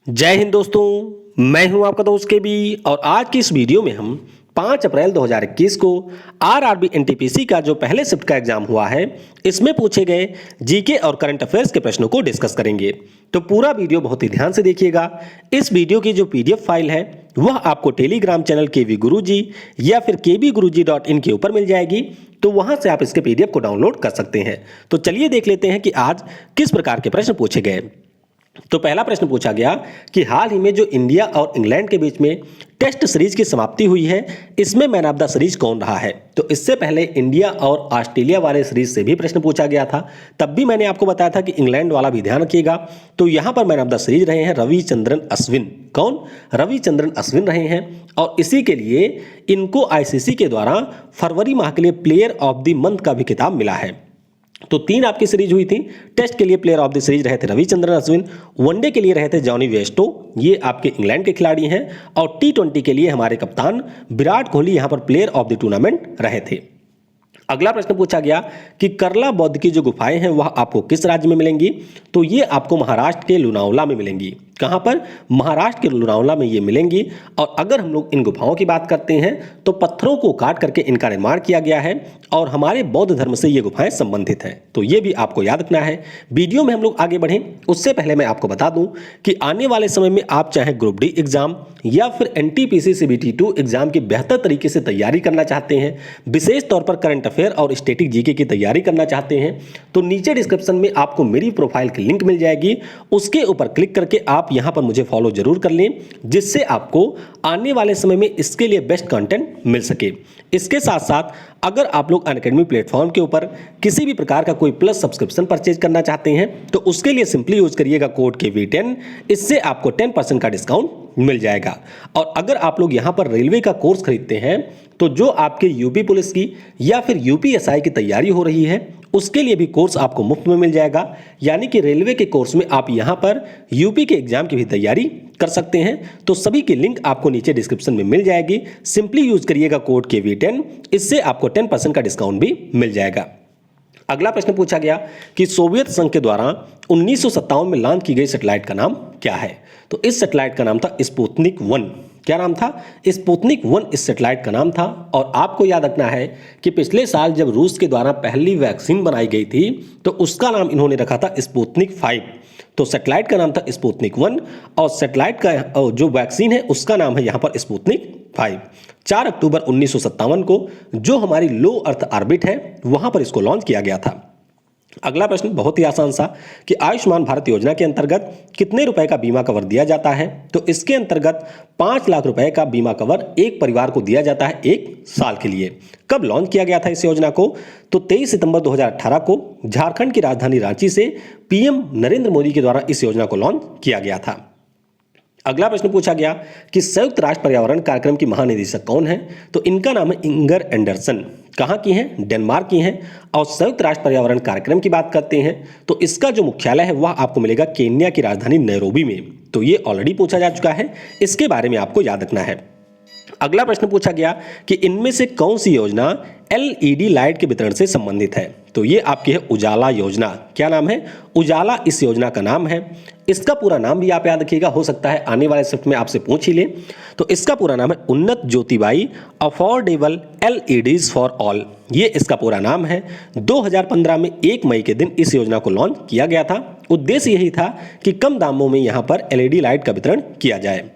जय हिंद दोस्तों, मैं हूं आपका दोस्त के बी और आज की इस वीडियो में हम 5 अप्रैल 2021 को आरआरबी एनटीपीसी का जो पहले शिफ्ट का एग्जाम हुआ है इसमें पूछे गए जीके और करंट अफेयर्स के प्रश्नों को डिस्कस करेंगे। तो पूरा वीडियो बहुत ही ध्यान से देखिएगा। इस वीडियो की जो पीडीएफ फाइल है वह आपको टेलीग्राम चैनल केवी गुरुजी या फिर kbguruji.in के ऊपर मिल जाएगी। तो वहां से आप इसके पीडीएफ को डाउनलोड कर सकते हैं। तो चलिए देख लेते हैं कि आज किस प्रकार के प्रश्न पूछे गए। तो पहला प्रश्न पूछा गया कि हाल ही में जो इंडिया और इंग्लैंड के बीच में टेस्ट सीरीज की समाप्ति हुई है इसमें मैन ऑफ द सीरीज कौन रहा है। तो इससे पहले इंडिया और ऑस्ट्रेलिया वाले सीरीज से भी प्रश्न पूछा गया था, तब भी मैंने आपको बताया था कि इंग्लैंड वाला भी ध्यान रखिएगा। तो यहां पर मैन ऑफ द सीरीज रहे हैं रविचंद्रन अश्विन। कौन? रविचंद्रन अश्विन रहे हैं और इसी के लिए इनको आईसीसी के द्वारा फरवरी माह के लिए प्लेयर ऑफ द मंथ का भी खिताब मिला है। तो 3 आपकी सीरीज हुई थी। टेस्ट के लिए प्लेयर ऑफ द सीरीज रहे थे रविचंद्रन अश्विन, वनडे के लिए रहे थे जॉनी वेस्टो, ये आपके इंग्लैंड के खिलाड़ी हैं, और टी20 के लिए हमारे कप्तान विराट कोहली यहां पर प्लेयर ऑफ द टूर्नामेंट रहे थे। अगला प्रश्न पूछा गया कि करला बौद्ध की जो गुफाएं हैं वह आपको किस राज्य में मिलेंगी। तो ये आपको महाराष्ट्र के लोनावला में मिलेंगी। कहां पर? महाराष्ट्र के लोनावला में ये मिलेंगी। और अगर हम लोग इन गुफाओं की बात करते हैं तो पत्थरों को काट करके इनका निर्माण किया गया है और हमारे बौद्ध धर्म से ये गुफाएं संबंधित हैं। तो ये भी आपको याद रखना है। वीडियो में हम लोग आगे बढ़ें उससे पहले मैं आपको बता दूं कि आने वाले समय में आप चाहे ग्रुप डी एग्जाम या फिर एनटीपीसी सीबीटी 2 एग्जाम की बेहतर तरीके से तैयारी करना चाहते हैं, विशेष तौर पर करंट अफेयर और स्टैटिक जीके की तैयारी करना चाहते हैं, तो नीचे डिस्क्रिप्शन में आपको मेरी प्रोफाइल की लिंक मिल जाएगी। उसके ऊपर क्लिक करके आप यहां पर मुझे फॉलो जरूर कर लें, जिससे आपको आने वाले समय में इसके लिए बेस्ट कंटेंट मिल सके। इसके साथ साथ अगर आप लोग अनअकैडमी प्लेटफॉर्म के ऊपर किसी भी प्रकार का कोई प्लस सब्सक्रिप्शन परचेज करना चाहते हैं तो उसके लिए सिंपली यूज करिएगा कोड KV10, इससे आपको 10% का डिस्काउंट मिल जाएगा। और अगर आप लोग यहां पर रेलवे का कोर्स खरीदते हैं तो जो आपके यूपी पुलिस की या फिर यूपीएसआई की तैयारी हो रही है उसके लिए भी कोर्स आपको मुफ्त में मिल जाएगा। यानी कि रेलवे के कोर्स में आप यहां पर यूपी के एग्जाम की भी तैयारी कर सकते हैं। तो सभी की लिंक आपको नीचे डिस्क्रिप्शन में मिल जाएगी। सिंपली यूज करिएगा कोड KV10, इससे आपको 10% का डिस्काउंट भी मिल जाएगा। अगला प्रश्न पूछा गया कि सोवियत संघ के द्वारा 1957 में लॉन्च की गई सैटेलाइट का नाम क्या है। तो इस सैटेलाइट का नाम था स्पुतनिक 1। क्या नाम था? स्पुतनिक 1 इस सैटेलाइट का नाम था। और आपको याद रखना है कि पिछले साल जब रूस के द्वारा पहली वैक्सीन बनाई गई थी तो उसका नाम इन्होंने रखा था स्पुतनिक 5। तो सैटेलाइट का नाम था स्पुतनिक 1 और सैटेलाइट का जो वैक्सीन है उसका नाम है यहां पर स्पुतनिक 5। 4 अक्टूबर 1957 को जो हमारी लो अर्थ ऑर्बिट है वहां पर इसको लॉन्च किया गया था। अगला प्रश्न बहुत ही आसान सा कि आयुष्मान भारत योजना के अंतर्गत कितने रुपए का बीमा कवर दिया जाता है। तो इसके अंतर्गत 5 लाख रुपए का बीमा कवर एक परिवार को दिया जाता है 1 साल के लिए। कब लॉन्च किया गया था इस योजना को? तो 23 सितंबर 2018 को झारखंड की राजधानी रांची से पीएम नरेंद्र मोदी के द्वारा इस योजना को लॉन्च किया गया था। अगला प्रश्न पूछा गया कि संयुक्त राष्ट्र पर्यावरण कार्यक्रम की महानिदेशक कौन है। तो इनका नाम है इंगर एंडरसन। कहाँ की हैं? डेनमार्क की हैं। और संयुक्त राष्ट्र पर्यावरण कार्यक्रम की बात करते हैं तो इसका जो मुख्यालय है वह आपको मिलेगा केन्या की राजधानी नैरोबी में। तो ये ऑलरेडी पूछा जा चुका है, इसके बारे में आपको याद रखना है। अगला प्रश्न पूछा गया कि इनमें से कौन सी योजना LED लाइट के वितरण से संबंधित है। तो ये आपकी है उजाला योजना। क्या नाम है? उजाला इस योजना का नाम है। इसका पूरा नाम भी आप याद रखिएगा, हो सकता है आने वाले शिफ्ट में आपसे पूछ ही ले। तो इसका पूरा नाम है उन्नत Jyotibai affordable LEDs for all, ये इसका पूरा नाम है। 2015 में 1 मई के दिन इस योजना को लॉन्च किया गया था। उद्देश्य यही था कि कम दामों में यहां पर LED लाइट का वितरण किया जाए।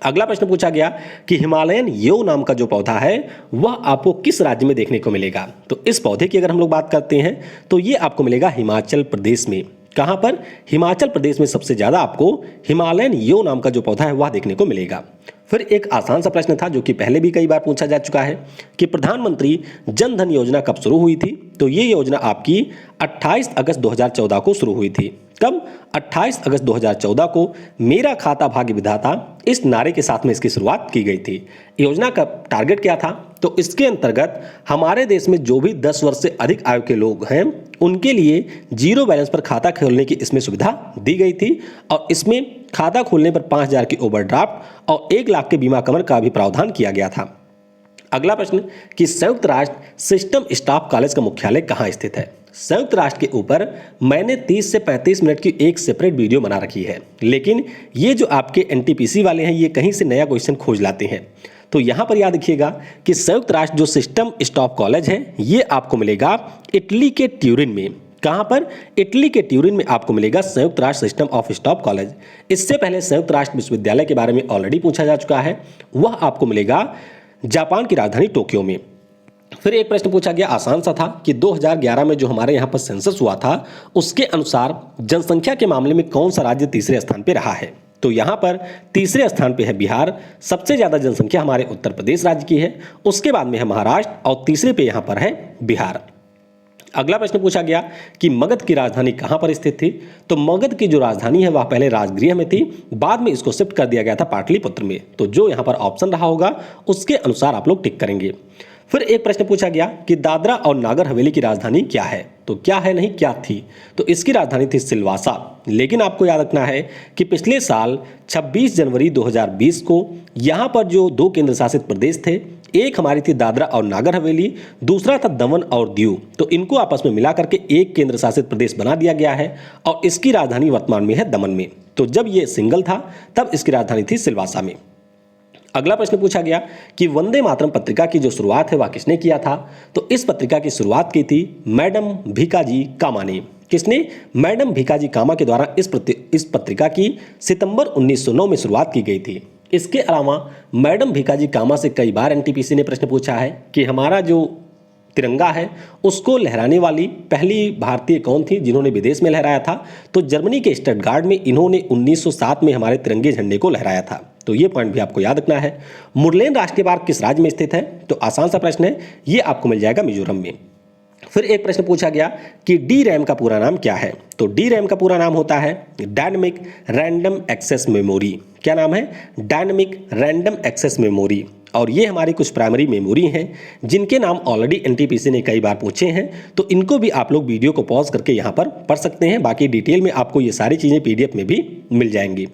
अगला प्रश्न पूछा गया कि हिमालयन यो नाम का जो पौधा है वह आपको किस राज्य में देखने को मिलेगा। तो इस पौधे की अगर हम लोग बात करते हैं तो ये आपको मिलेगा हिमाचल प्रदेश में। कहां पर? हिमाचल प्रदेश में सबसे ज्यादा आपको हिमालयन यो नाम का जो पौधा है वह देखने को मिलेगा। फिर एक आसान सा प्रश्न था जो कि पहले भी कई बार पूछा जा चुका है कि प्रधानमंत्री जन धन योजना कब शुरू हुई थी। तो ये योजना आपकी 28 अगस्त 2014 को शुरू हुई थी। कब? 28 अगस्त 2014 को मेरा खाता भाग्य विधाता इस नारे के साथ में इसकी शुरुआत की गई थी। योजना का टारगेट क्या था? तो इसके अंतर्गत हमारे देश में जो भी 10 वर्ष से अधिक आयु के लोग हैं उनके लिए जीरो बैलेंस पर खाता खोलने की इसमें सुविधा दी गई थी। और इसमें खाता खोलने पर 5,000 की ओवरड्राफ्ट और 1 लाख के बीमा कवर का भी प्रावधान किया गया था। अगला प्रश्न कि संयुक्त राष्ट्र सिस्टम स्टाफ कॉलेज का मुख्यालय कहाँ स्थित है। संयुक्त राष्ट्र के ऊपर मैंने 30 से 35 मिनट की एक सेपरेट वीडियो बना रखी है, लेकिन ये जो आपके एनटीपीसी वाले हैं ये कहीं से नया क्वेश्चन खोज लाते हैं। तो यहाँ पर याद रखिएगा कि संयुक्त राष्ट्र जो सिस्टम स्टाफ कॉलेज है ये आपको मिलेगा इटली के ट्यूरिन में। कहाँ पर? इटली के ट्यूरिन में आपको मिलेगा संयुक्त राष्ट्र सिस्टम ऑफ स्टाफ कॉलेज। इससे पहले संयुक्त राष्ट्र विश्वविद्यालय के बारे में ऑलरेडी पूछा जा चुका है, वह आपको मिलेगा जापान की राजधानी टोक्यो में। फिर एक प्रश्न पूछा गया आसान सा था कि 2011 में जो हमारे यहाँ पर सेंसस हुआ था उसके अनुसार जनसंख्या के मामले में कौन सा राज्य तीसरे स्थान पर रहा है। तो यहाँ पर तीसरे स्थान पे है बिहार, सबसे ज़्यादा जनसंख्या हमारे उत्तर प्रदेश राज्य की है, उसके बाद में है महाराष्ट्र और तीसरे पे यहाँ पर है बिहार। अगला प्रश्न पूछा गया कि मगध की राजधानी कहाँ पर स्थित थी। तो मगध की जो राजधानी है वह पहले राजगृह में थी, बाद में इसको शिफ्ट कर दिया गया था पाटलिपुत्र में। तो जो यहाँ पर ऑप्शन रहा होगा उसके अनुसार आप लोग टिक करेंगे। फिर एक प्रश्न पूछा गया कि दादरा और नागर हवेली की राजधानी क्या है। तो क्या है नहीं क्या थी, तो इसकी राजधानी थी सिलवासा। लेकिन आपको याद रखना है कि पिछले साल 26 जनवरी 2020 को यहाँ पर जो दो केंद्र शासित प्रदेश थे, एक हमारी थी दादरा और नागर हवेली, दूसरा था दमन और दीव। तो इनको आपस में मिला करके एक केंद्र शासित प्रदेश बना दिया गया है और इसकी राजधानी वर्तमान में है दमन में। तो जब ये सिंगल था तब इसकी राजधानी थी सिलवासा में। अगला प्रश्न पूछा गया कि वंदे मातरम पत्रिका की जो शुरुआत है वह किसने किया था। तो इस पत्रिका की शुरुआत की थी मैडम भीकाजी कामा ने। किसने? मैडम भीकाजी कामा के द्वारा इस पत्रिका की सितंबर 1909 में शुरुआत की गई थी। इसके अलावा मैडम भीकाजी कामा से कई बार एनटीपीसी ने प्रश्न पूछा है कि हमारा जो तिरंगा है उसको लहराने वाली पहली भारतीय कौन थी जिन्होंने विदेश में लहराया था। तो जर्मनी के स्टटगार्ड में इन्होंने 1907 में हमारे तिरंगे झंडे को लहराया था। तो ये पॉइंट भी आपको याद रखना है। मुरलेन राष्ट्रीय पार्क किस राज्य में स्थित है। तो आसान सा प्रश्न है, ये आपको मिल जाएगा मिजोरम में। फिर एक प्रश्न पूछा गया कि डी रैम का पूरा नाम क्या है। तो डी रैम का पूरा नाम होता है डायनेमिक रैंडम एक्सेस मेमोरी। क्या नाम है? Dynamic random access memory. और ये हमारी कुछ प्राइमरी मेमोरी हैं जिनके नाम ऑलरेडी एनटीपीसी ने कई बार पूछे हैं। तो इनको भी आप लोग वीडियो को पॉज करके यहाँ पर पढ़ सकते हैं। बाकी डिटेल में आपको ये सारी चीज़ें पीडीएफ में भी मिल जाएंगी।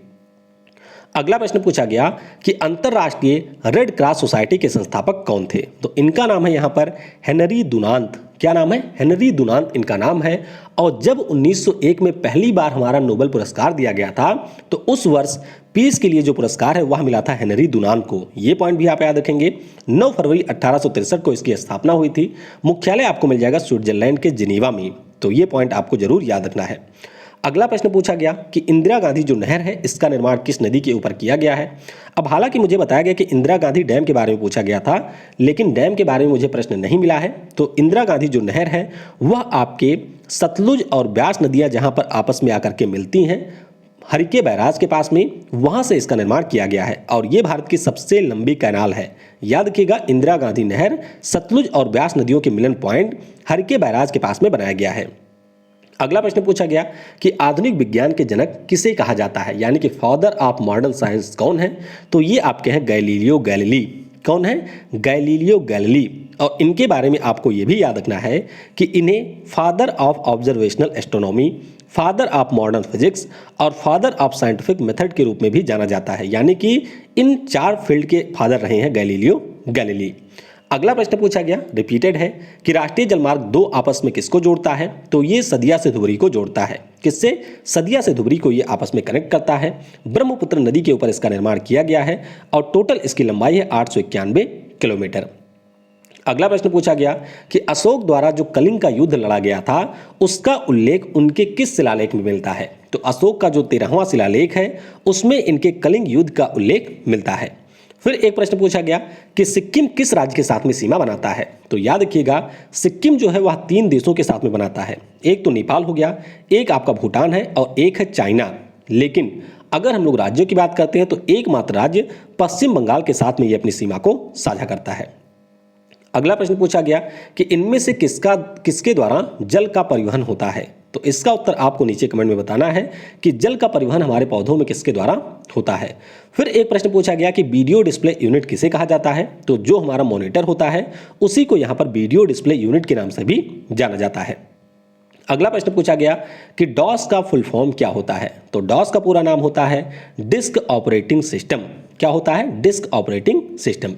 अगला प्रश्न पूछा गया कि अंतरराष्ट्रीय रेड क्रॉस सोसाइटी के संस्थापक कौन थे। तो इनका नाम है यहाँ पर हेनरी डुनांत। क्या नाम है? हेनरी डुनांत इनका नाम है। और जब 1901 में पहली बार हमारा नोबेल पुरस्कार दिया गया था तो उस वर्ष पीस के लिए जो पुरस्कार है वह मिला था हेनरी डुनांत को। ये पॉइंट भी आप याद रखेंगे। 9 फरवरी 1863 को इसकी स्थापना हुई थी। मुख्यालय आपको मिल जाएगा स्विट्जरलैंड के जिनीवा में। तो ये पॉइंट आपको जरूर याद रखना है। अगला प्रश्न पूछा गया कि इंदिरा गांधी जो नहर है इसका निर्माण किस नदी के ऊपर किया गया है। अब हालांकि मुझे बताया गया कि इंदिरा गांधी डैम के बारे में पूछा गया था, लेकिन डैम के बारे में मुझे प्रश्न नहीं मिला है। तो इंदिरा गांधी जो नहर है वह आपके सतलुज और ब्यास नदियां जहां पर आपस में आकर के मिलती हैं हरिके बैराज के पास में, वहां से इसका निर्माण किया गया है। और ये भारत की सबसे लंबी कैनाल है। याद रखिएगा, इंदिरा गांधी नहर सतलुज और ब्यास नदियों के मिलन पॉइंट हरिके बैराज के पास में बनाया गया है। अगला प्रश्न पूछा गया कि आधुनिक विज्ञान के जनक किसे कहा जाता है, यानी कि फादर ऑफ मॉडर्न साइंस कौन है। तो ये आपके हैं गैलीलियो गैलीली। कौन है? Galileo Galilei. और इनके बारे में आपको ये भी याद रखना है कि इन्हें father of observational astronomy, father of modern physics और फादर ऑफ साइंटिफिक मेथड के रूप में भी जाना जाता है। यानी कि इन 4 फील्ड के फादर रहे हैं गैलीलियो गैलीली। अगला प्रश्न पूछा गया, रिपीटेड है, कि राष्ट्रीय जलमार्ग 2 आपस में किसको जोड़ता है। तो ये सदिया से धुबरी को जोड़ता है। किससे? सदिया से धुबरी को ये आपस में कनेक्ट करता है। ब्रह्मपुत्र नदी के ऊपर इसका निर्माण किया गया है और टोटल इसकी लंबाई है 891 किलोमीटर। अगला प्रश्न पूछा गया कि अशोक द्वारा जो कलिंग का युद्ध लड़ा गया था उसका उल्लेख उनके किस शिलालेख में मिलता है। तो अशोक का जो 13वां शिलालेख है उसमें इनके कलिंग युद्ध का उल्लेख मिलता है। फिर एक प्रश्न पूछा गया कि सिक्किम किस राज्य के साथ में सीमा बनाता है। तो याद रखिएगा, सिक्किम जो है वह 3 देशों के साथ में बनाता है। एक तो नेपाल हो गया, एक आपका भूटान है और एक है चाइना। लेकिन अगर हम लोग राज्यों की बात करते हैं तो एकमात्र राज्य पश्चिम बंगाल के साथ में ये अपनी सीमा को साझा करता है। अगला प्रश्न पूछा गया कि इनमें से किसके द्वारा जल का परिवहन होता है। तो इसका उत्तर आपको नीचे कमेंट में बताना है कि जल का परिवहन हमारे पौधों में किसके द्वारा होता है। फिर एक प्रश्न पूछा गया कि वीडियो डिस्प्ले यूनिट किसे कहा जाता है। तो जो हमारा मॉनिटर होता है उसी को यहाँ पर वीडियो डिस्प्ले यूनिट के नाम से भी जाना जाता है। अगला प्रश्न पूछा गया कि डॉस का फुल फॉर्म क्या होता है। तो डॉस का पूरा नाम होता है डिस्क ऑपरेटिंग सिस्टम। क्या होता है? Disk operating system.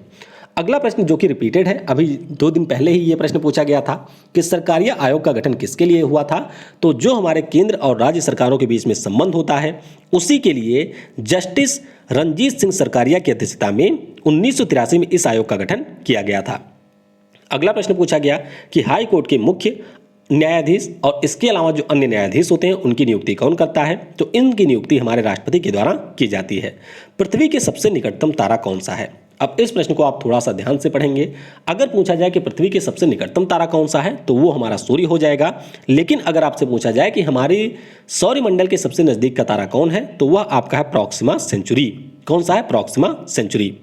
अगला प्रश्न जो कि रिपीटेड है, अभी 2 दिन पहले ही ये प्रश्न पूछा गया था कि सरकारिया आयोग का गठन किसके लिए हुआ था। तो जो हमारे केंद्र और राज्य सरकारों के बीच में संबंध होता है उसी के लिए जस्टिस रणजीत सिंह सरकारिया की अध्यक्षता में 1983 में इस आयोग का गठन किया गया था। अगला प्रश्न पूछा गया कि हाई कोर्ट के मुख्य न्यायाधीश और इसके अलावा जो अन्य न्यायाधीश होते हैं उनकी नियुक्ति कौन करता है। तो इनकी नियुक्ति हमारे राष्ट्रपति के द्वारा की जाती है। पृथ्वी के सबसे निकटतम तारा कौन सा है। अब इस प्रश्न को आप थोड़ा सा ध्यान से पढ़ेंगे। अगर पूछा जाए कि पृथ्वी के सबसे निकटतम तारा कौन सा है तो वो हमारा सूर्य हो जाएगा। लेकिन अगर आपसे पूछा जाए कि हमारे सौरमंडल के सबसे नजदीक का तारा कौन है तो वह आपका है प्रॉक्सिमा सेंचुरी। कौन सा है? Proxima Centauri.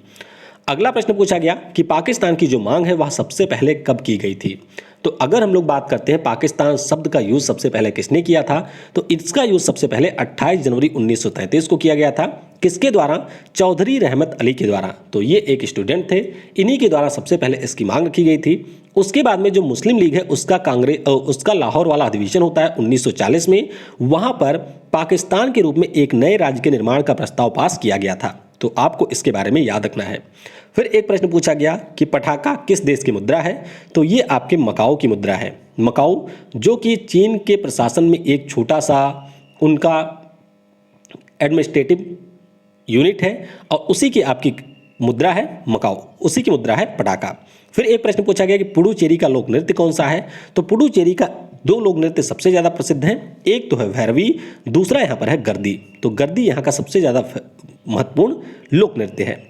अगला प्रश्न पूछा गया कि पाकिस्तान की जो मांग है वह सबसे पहले कब की गई थी। तो अगर हम लोग बात करते हैं पाकिस्तान शब्द का यूज सबसे पहले किसने किया था तो इसका यूज सबसे पहले 28 जनवरी 1933 को किया गया था। किसके द्वारा? चौधरी रहमत अली के द्वारा। तो ये एक स्टूडेंट थे, इन्हीं के द्वारा सबसे पहले इसकी मांग रखी गई थी। उसके बाद में जो मुस्लिम लीग है उसका लाहौर वाला अधिवेशन होता है 1940 में। वहां पर पाकिस्तान के रूप में एक नए राज्य के निर्माण का प्रस्ताव पास किया गया था। तो आपको इसके बारे में याद रखना है। फिर एक प्रश्न पूछा गया कि पटाखा किस देश की मुद्रा है। तो ये आपके मकाओ की मुद्रा है। मकाओ जो कि चीन के प्रशासन में एक छोटा सा उनका एडमिनिस्ट्रेटिव यूनिट है और उसी की आपकी मुद्रा है मकाओ, उसी की मुद्रा है पटाखा। फिर एक प्रश्न पूछा गया कि पुडुचेरी का लोक नृत्य कौन सा है। तो पुडुचेरी का 2 लोक नृत्य सबसे ज़्यादा प्रसिद्ध हैं। एक तो है भैरवी, दूसरा यहाँ पर है गर्दी। तो गर्दी यहाँ का सबसे ज़्यादा महत्वपूर्ण लोक नृत्य है।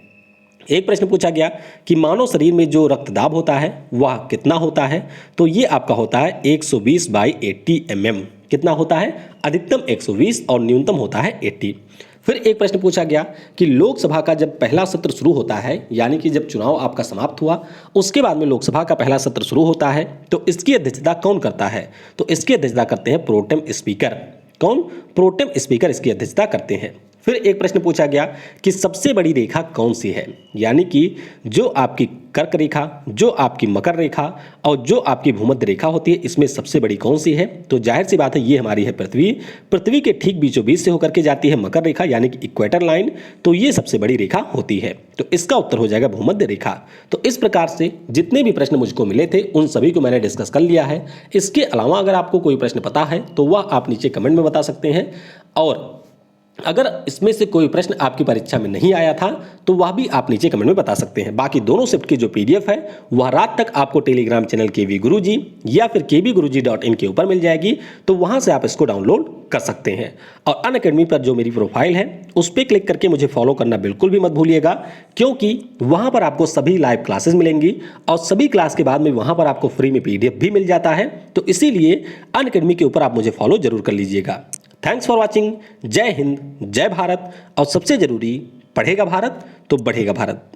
एक प्रश्न पूछा गया कि मानव शरीर में जो रक्तदाब होता है वह कितना होता है। तो ये आपका होता है 120/80 mm। कितना होता है? अधिकतम 120 और न्यूनतम होता है 80। फिर एक प्रश्न पूछा गया कि लोकसभा का जब पहला सत्र शुरू होता है यानी कि जब चुनाव आपका समाप्त हुआ उसके बाद में लोकसभा का पहला सत्र शुरू होता है तो इसकी अध्यक्षता कौन करता है। तो इसकी अध्यक्षता करते हैं प्रोटेम स्पीकर। कौन? प्रोटेम स्पीकर इसकी अध्यक्षता करते हैं। फिर एक प्रश्न पूछा गया कि सबसे बड़ी रेखा कौन सी है, यानी कि जो आपकी कर्क रेखा, जो आपकी मकर रेखा और जो आपकी भूमध्य रेखा होती है इसमें सबसे बड़ी कौन सी है। तो जाहिर सी बात है ये हमारी है पृथ्वी। पृथ्वी के ठीक बीचों बीच से होकर के जाती है मकर रेखा यानी कि इक्वेटर लाइन। तो ये सबसे बड़ी रेखा होती है। तो इसका उत्तर हो जाएगा भूमध्य रेखा। तो इस प्रकार से जितने भी प्रश्न मुझको मिले थे उन सभी को मैंने डिस्कस कर लिया है। इसके अलावा अगर आपको कोई प्रश्न पता है तो वह आप नीचे कमेंट में बता सकते हैं। और अगर इसमें से कोई प्रश्न आपकी परीक्षा में नहीं आया था तो वह भी आप नीचे कमेंट में बता सकते हैं। बाकी दोनों शिफ्ट की जो PDF है वह रात तक आपको टेलीग्राम चैनल केवी गुरुजी या फिर kbguruji.in के ऊपर मिल जाएगी। तो वहां से आप इसको डाउनलोड कर सकते हैं। और अनअकैडमी पर जो मेरी प्रोफाइल है उस पर क्लिक करके मुझे फॉलो करना बिल्कुल भी मत भूलिएगा, क्योंकि वहां पर आपको सभी लाइव क्लासेस मिलेंगी और सभी क्लास के बाद में वहां पर आपको फ्री में PDF भी मिल जाता है। तो इसीलिए अनअकैडमी के ऊपर आप मुझे फॉलो जरूर कर लीजिएगा। Thanks for watching. जय हिंद, जय भारत। और सबसे जरूरी, पढ़ेगा भारत तो बढ़ेगा भारत।